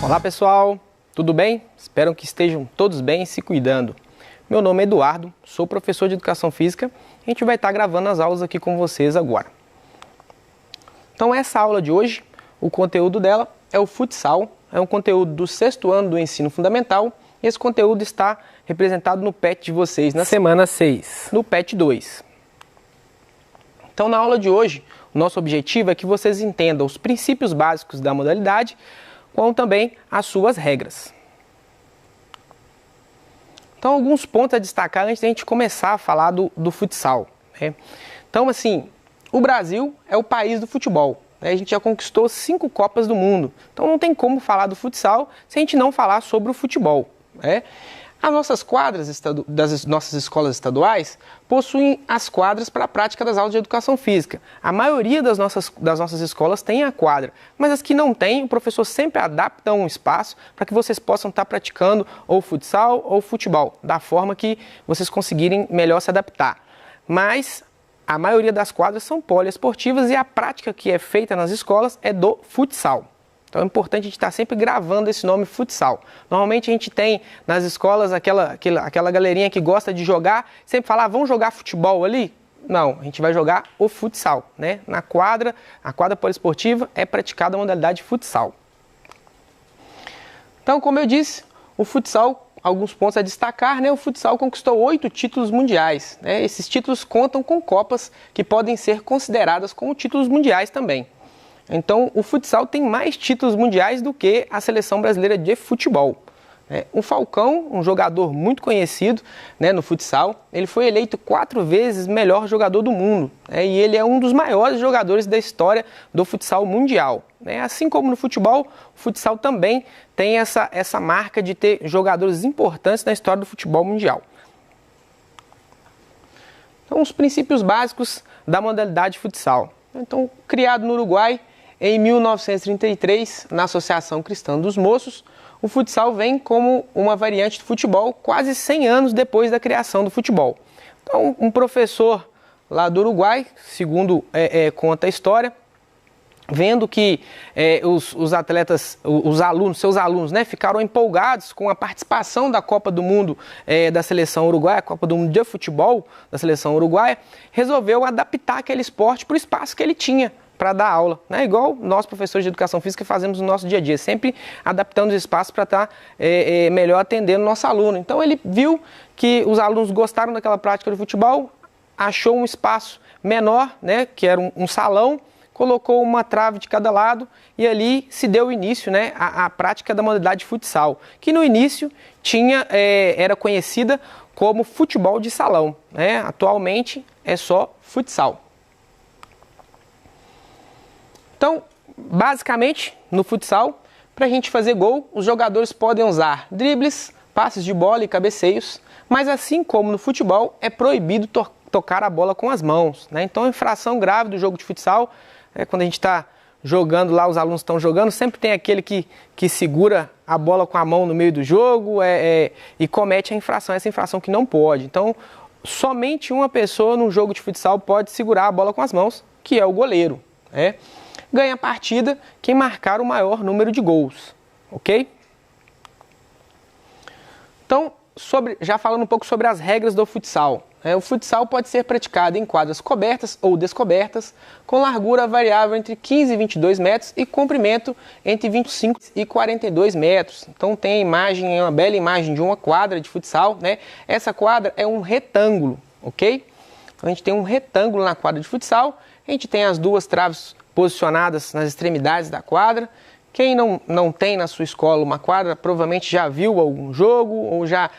Olá pessoal, tudo bem? Espero que estejam todos bem e se cuidando. Meu nome é Eduardo, sou professor de Educação Física e a gente vai estar gravando as aulas aqui com vocês agora. Então essa aula de hoje, o conteúdo dela é o futsal, é um conteúdo do 6º ano do ensino fundamental e esse conteúdo está representado no PET de vocês na semana 6, no PET 2. Então na aula de hoje, o nosso objetivo é que vocês entendam os princípios básicos da modalidade, como também as suas regras. Então, alguns pontos a destacar antes de a gente começar a falar do futsal, né? Então, assim, o Brasil é o país do futebol, né? A gente já conquistou 5 Copas do Mundo. Então, não tem como falar do futsal se a gente não falar sobre o futebol, né? As nossas quadras das nossas escolas estaduais possuem as quadras para a prática das aulas de educação física. A maioria das nossas escolas tem a quadra, mas as que não têm, o professor sempre adapta um espaço para que vocês possam estar praticando ou futsal ou futebol, da forma que vocês conseguirem melhor se adaptar. Mas a maioria das quadras são poliesportivas e a prática que é feita nas escolas é do futsal. Então é importante a gente estar sempre gravando esse nome futsal. Normalmente a gente tem nas escolas aquela galerinha que gosta de jogar, sempre fala, vamos jogar futebol ali? Não, a gente vai jogar o futsal, né? Na quadra, a quadra poliesportiva é praticada a modalidade futsal. Então, como eu disse, o futsal, alguns pontos a destacar, né? O futsal conquistou 8 títulos mundiais, né? Esses títulos contam com copas que podem ser consideradas como títulos mundiais também. Então, o futsal tem mais títulos mundiais do que a seleção brasileira de futebol. O Falcão, um jogador muito conhecido, né, no futsal, ele foi eleito 4 vezes melhor jogador do mundo, né, e ele é um dos maiores jogadores da história do futsal mundial. Assim como no futebol, o futsal também tem essa marca de ter jogadores importantes na história do futebol mundial. Então, os princípios básicos da modalidade futsal. Então, criado no Uruguai, em 1933, na Associação Cristã dos Moços, o futsal vem como uma variante do futebol quase 100 anos depois da criação do futebol. Então, um professor lá do Uruguai, segundo conta a história, vendo que os atletas, seus alunos, né, ficaram empolgados com a participação da Copa do Mundo da seleção uruguaia, a Copa do Mundo de futebol da seleção uruguaia, resolveu adaptar aquele esporte para o espaço que ele tinha para dar aula, né? Igual nós, professores de educação física, fazemos no nosso dia a dia, sempre adaptando os espaços para estar melhor atendendo o nosso aluno. Então ele viu que os alunos gostaram daquela prática de futebol, achou um espaço menor, né, que era um salão, colocou uma trave de cada lado e ali se deu início, né, à prática da modalidade futsal, que no início era conhecida como futebol de salão, né? Atualmente é só futsal. Então, basicamente, no futsal, para a gente fazer gol, os jogadores podem usar dribles, passes de bola e cabeceios, mas assim como no futebol, é proibido tocar a bola com as mãos, né? Então, a infração grave do jogo de futsal, quando a gente está jogando lá, os alunos estão jogando, sempre tem aquele que segura a bola com a mão no meio do jogo e comete essa infração que não pode. Então, somente uma pessoa no jogo de futsal pode segurar a bola com as mãos, que é o goleiro, né? Ganha a partida quem marcar o maior número de gols, ok? Então, já falando um pouco sobre as regras do futsal. O futsal pode ser praticado em quadras cobertas ou descobertas, com largura variável entre 15 e 22 metros e comprimento entre 25 e 42 metros. Então tem uma bela imagem de uma quadra de futsal, né? Essa quadra é um retângulo, ok? Então a gente tem um retângulo na quadra de futsal, a gente tem as 2 traves posicionadas nas extremidades da quadra. Quem não tem na sua escola uma quadra, provavelmente já viu algum jogo ou já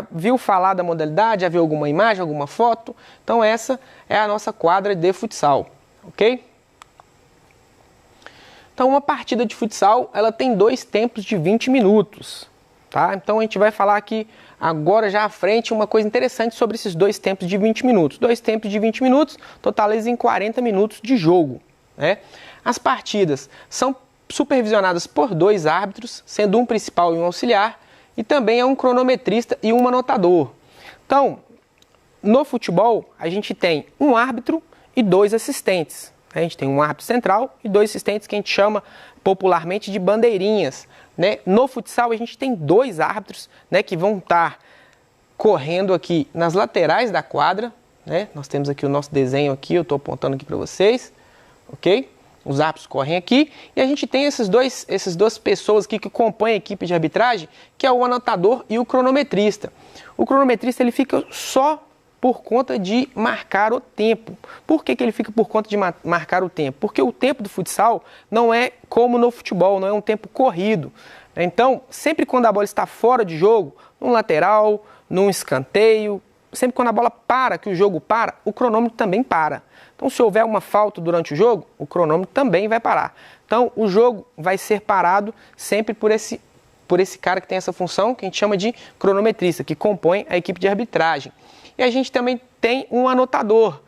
viu falar da modalidade, já viu alguma imagem, alguma foto. Então essa é a nossa quadra de futsal, ok? Então uma partida de futsal, ela tem 2 tempos de 20 minutos, tá? Então a gente vai falar aqui agora já à frente uma coisa interessante sobre esses 2 tempos de 20 minutos. 2 tempos de 20 minutos totalizam 40 minutos de jogo, né? As partidas são supervisionadas por 2 árbitros, sendo um principal e um auxiliar, e também é um cronometrista e um anotador. Então, no futebol, a gente tem um árbitro e 2 assistentes, A gente tem um árbitro central e 2 assistentes que a gente chama popularmente de bandeirinhas, né? No futsal a gente tem 2 árbitros, né, que vão estar correndo aqui nas laterais da quadra, né? Nós temos aqui o nosso desenho aqui, eu estou apontando aqui para vocês, ok? Os árbitros correm aqui e a gente tem essas duas pessoas aqui que compõem a equipe de arbitragem, que é o anotador e o cronometrista. O cronometrista ele fica só por conta de marcar o tempo. Por que ele fica por conta de marcar o tempo? Porque o tempo do futsal não é como no futebol, não é um tempo corrido. Então, sempre quando a bola está fora de jogo, num lateral, num escanteio, sempre quando a bola para, que o jogo para, o cronômetro também para. Então, se houver uma falta durante o jogo, o cronômetro também vai parar. Então, o jogo vai ser parado sempre por esse cara que tem essa função, que a gente chama de cronometrista, que compõe a equipe de arbitragem. E a gente também tem um anotador,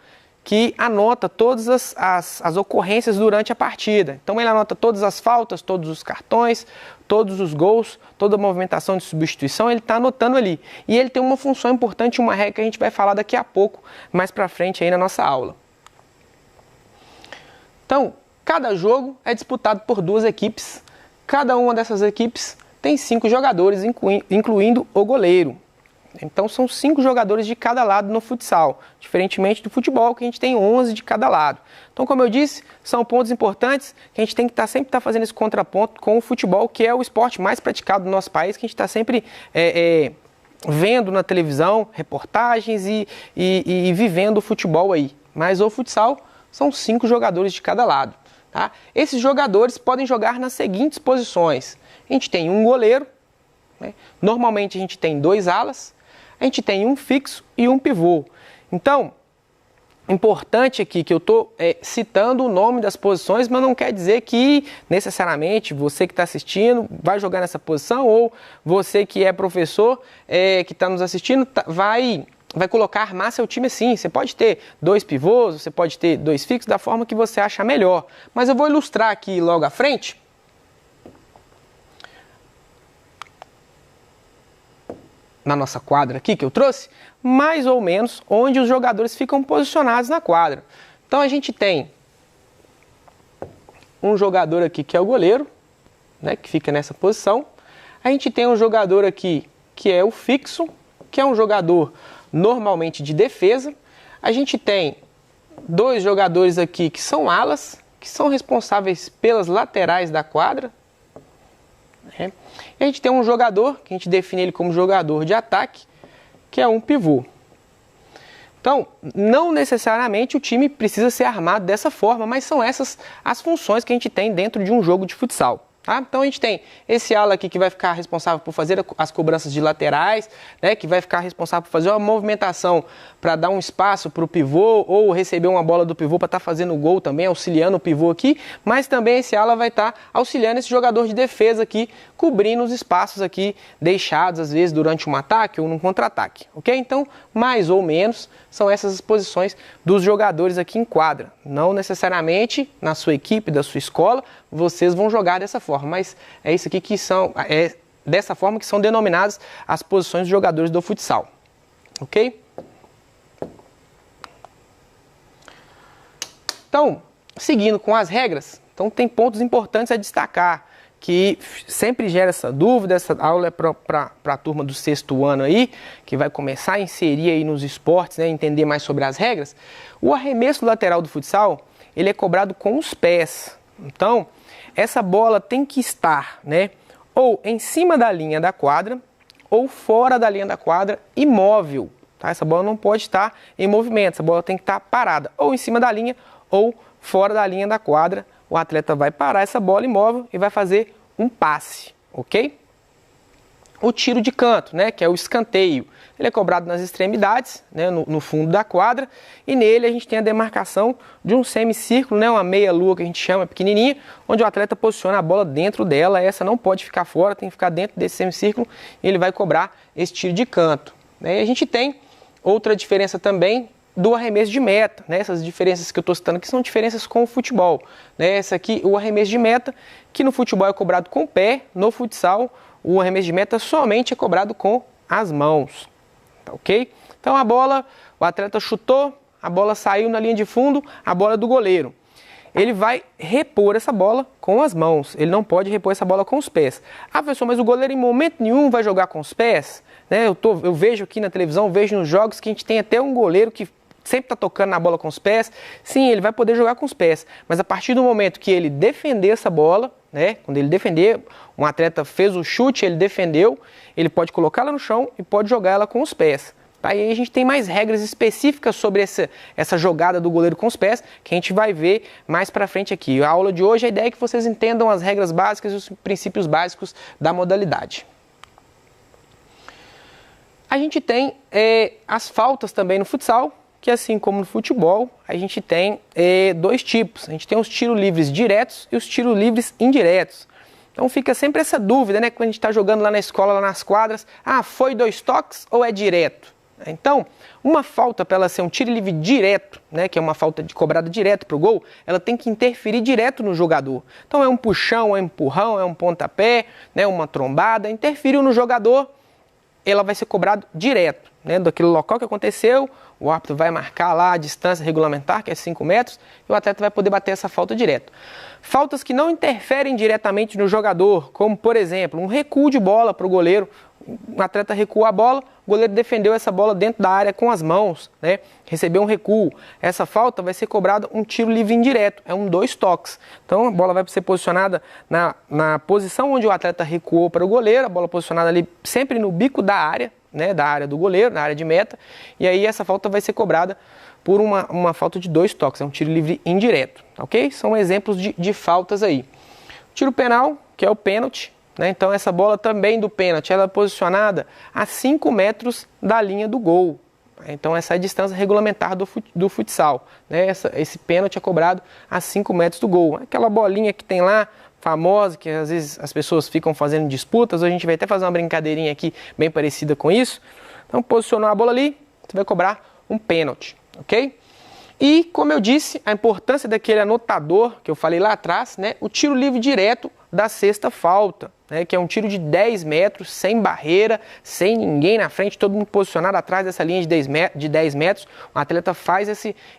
que anota todas as ocorrências durante a partida. Então ele anota todas as faltas, todos os cartões, todos os gols, toda a movimentação de substituição, ele está anotando ali. E ele tem uma função importante, uma regra que a gente vai falar daqui a pouco, mais para frente aí na nossa aula. Então, cada jogo é disputado por 2 equipes. Cada uma dessas equipes tem 5 jogadores, incluindo o goleiro. Então são 5 jogadores de cada lado no futsal, diferentemente do futebol que a gente tem 11 de cada lado. Então, como eu disse, são pontos importantes que a gente tem que sempre estar fazendo esse contraponto com o futebol, que é o esporte mais praticado do nosso país, que a gente está sempre vendo na televisão, reportagens e vivendo o futebol aí. Mas o futsal são 5 jogadores de cada lado. Tá? Esses jogadores podem jogar nas seguintes posições. A gente tem um goleiro, né? Normalmente a gente tem 2 alas, a gente tem um fixo e um pivô. Então, importante aqui que eu estou citando o nome das posições, mas não quer dizer que necessariamente você que está assistindo vai jogar nessa posição, ou você que é professor que está nos assistindo vai armar seu time assim. Você pode ter 2 pivôs, você pode ter 2 fixos, da forma que você achar melhor. Mas eu vou ilustrar aqui logo à frente, na nossa quadra aqui que eu trouxe, mais ou menos onde os jogadores ficam posicionados na quadra. Então a gente tem um jogador aqui que é o goleiro, né, que fica nessa posição. A gente tem um jogador aqui que é o fixo, que é um jogador normalmente de defesa. A gente tem 2 jogadores aqui que são alas, que são responsáveis pelas laterais da quadra. E a gente tem um jogador, que a gente define ele como jogador de ataque, que é um pivô. Então, não necessariamente o time precisa ser armado dessa forma, mas são essas as funções que a gente tem dentro de um jogo de futsal. Tá? Então a gente tem esse ala aqui que vai ficar responsável por fazer as cobranças de laterais, né, que vai ficar responsável por fazer uma movimentação para dar um espaço para o pivô, ou receber uma bola do pivô para estar fazendo o gol também, auxiliando o pivô aqui, mas também esse ala vai estar auxiliando esse jogador de defesa aqui, cobrindo os espaços aqui deixados às vezes durante um ataque ou num contra-ataque, ok? Então, mais ou menos, são essas as posições dos jogadores aqui em quadra. Não necessariamente na sua equipe, da sua escola, vocês vão jogar dessa forma, mas é isso aqui que é dessa forma que são denominadas as posições dos jogadores do futsal, ok? Então, seguindo com as regras, então tem pontos importantes a destacar, que sempre gera essa dúvida. Essa aula é para a turma do 6º ano aí, que vai começar a inserir aí nos esportes, né, entender mais sobre as regras. O arremesso lateral do futsal, ele é cobrado com os pés. Então, essa bola tem que estar, né, ou em cima da linha da quadra, ou fora da linha da quadra, imóvel. Tá? Essa bola não pode estar em movimento, essa bola tem que estar parada, ou em cima da linha, ou fora da linha da quadra. O atleta vai parar essa bola imóvel e vai fazer um passe, ok? O tiro de canto, né, que é o escanteio, ele é cobrado nas extremidades, né, no fundo da quadra, e nele a gente tem a demarcação de um semicírculo, né, uma meia-lua que a gente chama, pequenininha, onde o atleta posiciona a bola dentro dela. Essa não pode ficar fora, tem que ficar dentro desse semicírculo, e ele vai cobrar esse tiro de canto. Né? E a gente tem outra diferença também do arremesso de meta, né? Essas diferenças que eu estou citando aqui são diferenças com o futebol. Né? Essa aqui, o arremesso de meta, que no futebol é cobrado com o pé, no futsal o arremesso de meta somente é cobrado com as mãos. Tá, ok? Então a bola, o atleta chutou, a bola saiu na linha de fundo, a bola é do goleiro. ele vai repor essa bola com as mãos, ele não pode repor essa bola com os pés. Ah, professor, mas o goleiro em momento nenhum vai jogar com os pés? Né? Eu vejo aqui na televisão, vejo nos jogos que a gente tem até um goleiro que sempre está tocando na bola com os pés. Sim, ele vai poder jogar com os pés, mas a partir do momento que ele defender essa bola, né, quando ele defender, um atleta fez o chute, ele defendeu, ele pode colocá-la no chão e pode jogar ela com os pés. Tá? E aí a gente tem mais regras específicas sobre essa jogada do goleiro com os pés, que a gente vai ver mais para frente aqui. A aula de hoje, a ideia é que vocês entendam as regras básicas e os princípios básicos da modalidade. A gente tem as faltas também no futsal, que assim como no futebol, a gente tem dois tipos. A gente tem os tiros livres diretos e os tiros livres indiretos. Então fica sempre essa dúvida, né? Quando a gente está jogando lá na escola, lá nas quadras, foi 2 toques ou é direto? Então, uma falta, para ela ser um tiro livre direto, né, que é uma falta cobrada direto para o gol, ela tem que interferir direto no jogador. Então é um puxão, é um empurrão, é um pontapé, né, uma trombada, interferiu no jogador, ela vai ser cobrada direto, né, daquele local que aconteceu, o árbitro vai marcar lá a distância regulamentar, que é 5 metros, e o atleta vai poder bater essa falta direto. Faltas que não interferem diretamente no jogador, como por exemplo, um recuo de bola para o goleiro, o atleta recua a bola, o goleiro defendeu essa bola dentro da área com as mãos, né? Recebeu um recuo. Essa falta vai ser cobrada um tiro livre indireto, é um 2 toques. Então a bola vai ser posicionada na posição onde o atleta recuou para o goleiro, a bola posicionada ali sempre no bico da área, né? Da área do goleiro, na área de meta, e aí essa falta vai ser cobrada por uma falta de 2 toques, é um tiro livre indireto, ok? São exemplos de faltas aí. Tiro penal, que é o pênalti. Então essa bola também do pênalti, ela é posicionada a 5 metros da linha do gol. Então essa é a distância regulamentar do futsal. Né? Esse pênalti é cobrado a 5 metros do gol. Aquela bolinha que tem lá, famosa, que às vezes as pessoas ficam fazendo disputas, a gente vai até fazer uma brincadeirinha aqui bem parecida com isso. Então posicionou a bola ali, você vai cobrar um pênalti, ok? E como eu disse, a importância daquele anotador que eu falei lá atrás, né? O tiro livre direto da sexta falta, né, que é um tiro de 10 metros, sem barreira, sem ninguém na frente, todo mundo posicionado atrás dessa linha de 10 metros, o atleta faz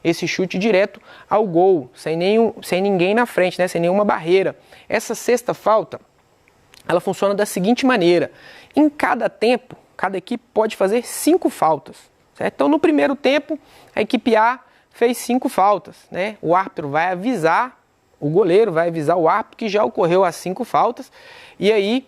esse chute direto ao gol, sem ninguém na frente, né, sem nenhuma barreira. Essa sexta falta, ela funciona da seguinte maneira: em cada tempo, cada equipe pode fazer 5 faltas. Certo? Então no primeiro tempo, a equipe A fez 5 faltas, né? O árbitro vai avisar, o goleiro vai avisar o árbitro que já ocorreu as 5 faltas, e aí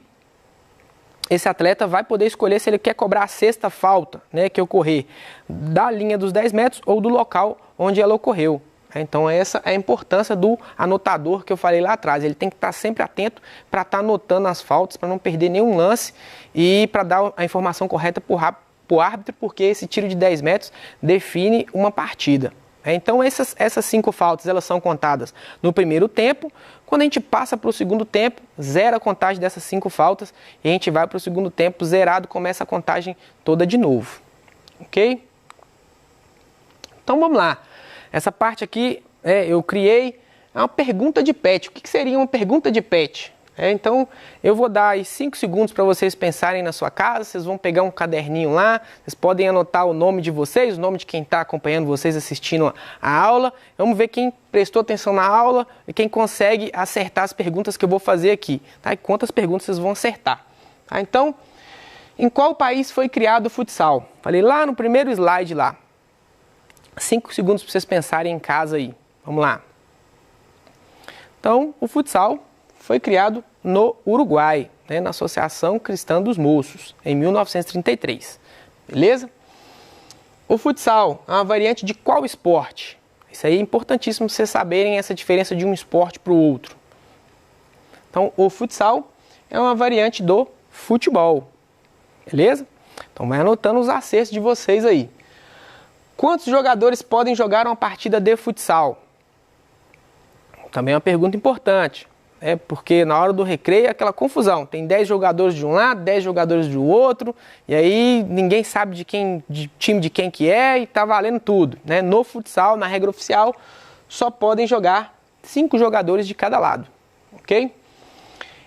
esse atleta vai poder escolher se ele quer cobrar a sexta falta, né, que ocorrer da linha dos 10 metros ou do local onde ela ocorreu. Então essa é a importância do anotador que eu falei lá atrás. Ele tem que estar sempre atento para estar anotando as faltas, para não perder nenhum lance e para dar a informação correta para o árbitro, porque esse tiro de 10 metros define uma partida. Então essas 5 faltas, elas são contadas no primeiro tempo. Quando a gente passa para o segundo tempo, zera a contagem dessas 5 faltas e a gente vai para o segundo tempo zerado, começa a contagem toda de novo, ok? Então vamos lá. Essa parte aqui eu criei uma pergunta de PET. O que seria uma pergunta de PET? Então eu vou dar aí 5 segundos para vocês pensarem na sua casa. Vocês vão pegar um caderninho lá, vocês podem anotar o nome de vocês, o nome de quem está acompanhando vocês assistindo a aula. Vamos ver quem prestou atenção na aula e quem consegue acertar as perguntas que eu vou fazer aqui, tá? E quantas perguntas vocês vão acertar, tá? Então, em qual país foi criado o futsal? Falei lá no primeiro slide lá. 5 segundos para vocês pensarem em casa aí. Vamos lá. Então, o futsal foi criado no Uruguai, né, na Associação Cristã dos Moços, em 1933. Beleza? O futsal é uma variante de qual esporte? Isso aí é importantíssimo vocês saberem essa diferença de um esporte para o outro. Então, o futsal é uma variante do futebol. Beleza? Então, vai anotando os acertos de vocês aí. Quantos jogadores podem jogar uma partida de futsal? Também é uma pergunta importante. Porque na hora do recreio é aquela confusão. Tem 10 jogadores de um lado, 10 jogadores do outro, e aí ninguém sabe de time de quem que é e tá valendo tudo. Né? No futsal, na regra oficial, só podem jogar 5 jogadores de cada lado. Ok?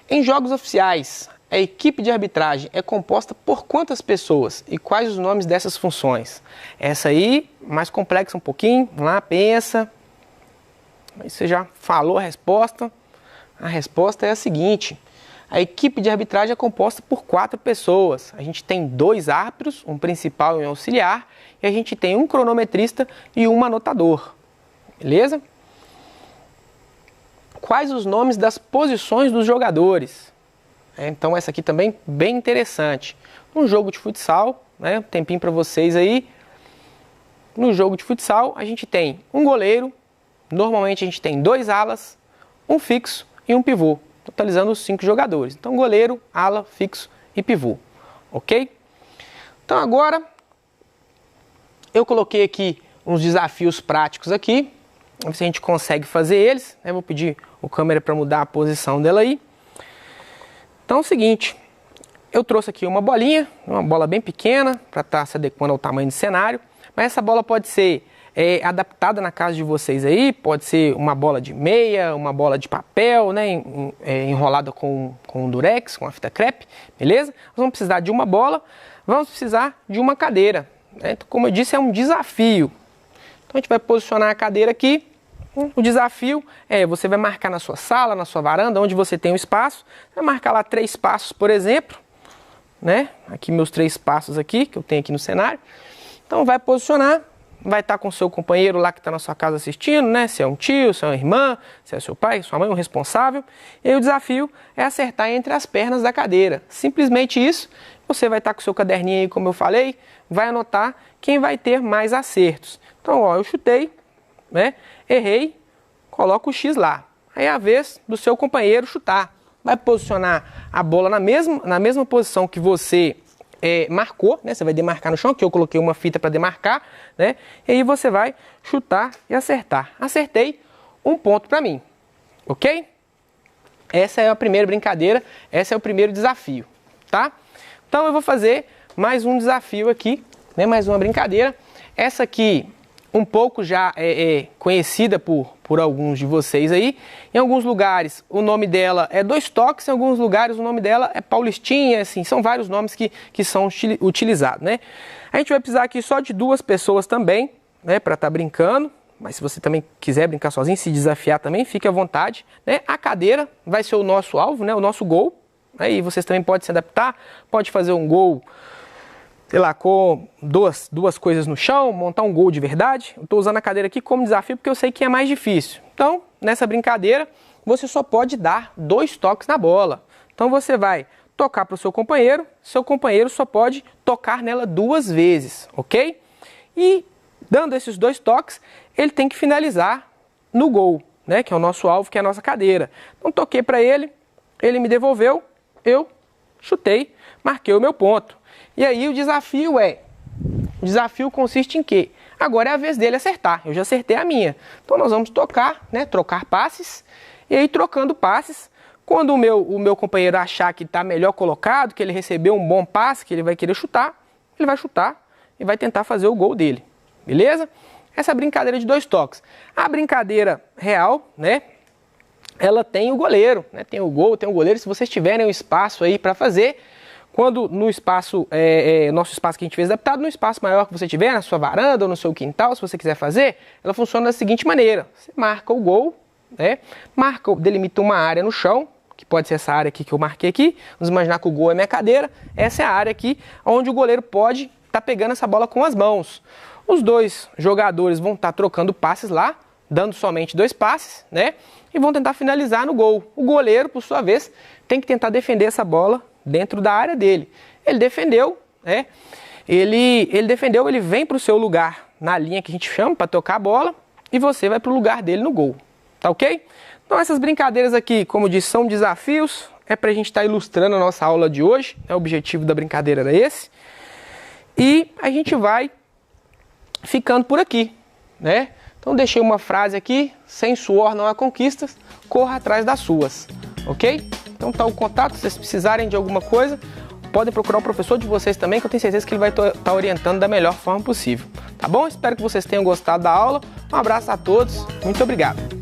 Em jogos oficiais, a equipe de arbitragem é composta por quantas pessoas? E quais os nomes dessas funções? Essa aí, mais complexa um pouquinho. Vamos lá, pensa. Aí você já falou a resposta. A resposta é a seguinte: a equipe de arbitragem é composta por 4 pessoas. A gente tem 2 árbitros, um principal e um auxiliar, e a gente tem um cronometrista e um anotador. Beleza? Quais os nomes das posições dos jogadores? Então essa aqui também bem interessante. Um jogo de futsal, né, um tempinho para vocês aí. No jogo de futsal a gente tem um goleiro, normalmente a gente tem 2 alas, um fixo e um pivô, totalizando os 5 jogadores. Então goleiro, ala, fixo e pivô, ok? Então agora eu coloquei aqui uns desafios práticos aqui, vamos ver se a gente consegue fazer eles, né? Vou pedir o câmera para mudar a posição dela aí. Então é o seguinte, eu trouxe aqui uma bolinha, uma bola bem pequena, para estar se adequando ao tamanho do cenário, mas essa bola pode ser adaptada na casa de vocês aí, pode ser uma bola de meia, uma bola de papel, né, enrolada com durex, com a fita crepe, beleza? Nós vamos precisar de uma bola, vamos precisar de uma cadeira, né? Então, como eu disse, é um desafio. Então a gente vai posicionar a cadeira aqui. O desafio é, você vai marcar na sua sala, na sua varanda, onde você tem um espaço, vai marcar lá 3 passos, por exemplo, né? Aqui meus 3 passos aqui, que eu tenho aqui no cenário. Então vai posicionar, vai estar com o seu companheiro lá que está na sua casa assistindo, né? Se é um tio, se é uma irmã, se é seu pai, sua mãe, um responsável. E aí o desafio é acertar entre as pernas da cadeira. Simplesmente isso. Você vai estar com o seu caderninho aí, como eu falei, vai anotar quem vai ter mais acertos. Então, ó, eu chutei, né? Errei, coloca o X lá. Aí é a vez do seu companheiro chutar. Vai posicionar a bola na mesma posição que você marcou, né? Você vai demarcar no chão, que eu coloquei uma fita para demarcar, né? E aí você vai chutar e acertar. Acertei, 1 ponto para mim, ok? Essa é a primeira brincadeira, esse é o primeiro desafio, tá? Então eu vou fazer mais um desafio aqui, né? Mais uma brincadeira. Essa aqui um pouco já é conhecida por alguns de vocês aí. Em alguns lugares o nome dela é 2 toques, em alguns lugares o nome dela é Paulistinha, assim, são vários nomes que são utilizados, né? A gente vai precisar aqui só de 2 pessoas também, né, para estar brincando, mas se você também quiser brincar sozinho, se desafiar também, fique à vontade, né? A cadeira vai ser o nosso alvo, né, o nosso gol, aí vocês também podem se adaptar, pode fazer um gol, sei lá, com duas coisas no chão, montar um gol de verdade. Eu estou usando a cadeira aqui como desafio porque eu sei que é mais difícil. Então, nessa brincadeira, você só pode dar 2 toques na bola. Então você vai tocar para o seu companheiro só pode tocar nela 2 vezes, ok? E dando esses 2 toques, ele tem que finalizar no gol, né? Que é o nosso alvo, que é a nossa cadeira. Então toquei para ele, ele me devolveu, eu chutei, marquei o meu ponto. E aí o desafio consiste em quê? Agora é a vez dele acertar, eu já acertei a minha. Então nós vamos tocar, né, trocar passes, e aí trocando passes, quando o meu companheiro achar que está melhor colocado, que ele recebeu um bom passe, que ele vai querer chutar, ele vai chutar e vai tentar fazer o gol dele, beleza? Essa é a brincadeira de 2 toques. A brincadeira real, né, ela tem o goleiro, né, tem o gol, tem o goleiro. Se vocês tiverem um espaço aí para fazer, quando no espaço, nosso espaço que a gente fez adaptado, no espaço maior que você tiver, na sua varanda ou no seu quintal, se você quiser fazer, ela funciona da seguinte maneira: você marca o gol, né? Delimita uma área no chão, que pode ser essa área aqui que eu marquei aqui. Vamos imaginar que o gol é minha cadeira. Essa é a área aqui onde o goleiro pode estar pegando essa bola com as mãos. Os 2 jogadores vão estar trocando passes lá, dando somente 2 passes, né? E vão tentar finalizar no gol. O goleiro, por sua vez, tem que tentar defender essa bola dentro da área dele. Ele defendeu, né? Ele defendeu, ele vem para o seu lugar na linha que a gente chama para tocar a bola e você vai para o lugar dele no gol, tá ok? Então essas brincadeiras aqui, como eu disse, são desafios, é para a gente estar ilustrando a nossa aula de hoje, né? O objetivo da brincadeira era esse. E a gente vai ficando por aqui, né? Então deixei uma frase aqui: sem suor não há conquistas, corra atrás das suas, ok? Então tá o contato, se vocês precisarem de alguma coisa, podem procurar o professor de vocês também, que eu tenho certeza que ele vai estar orientando da melhor forma possível, tá bom? Espero que vocês tenham gostado da aula, um abraço a todos, muito obrigado!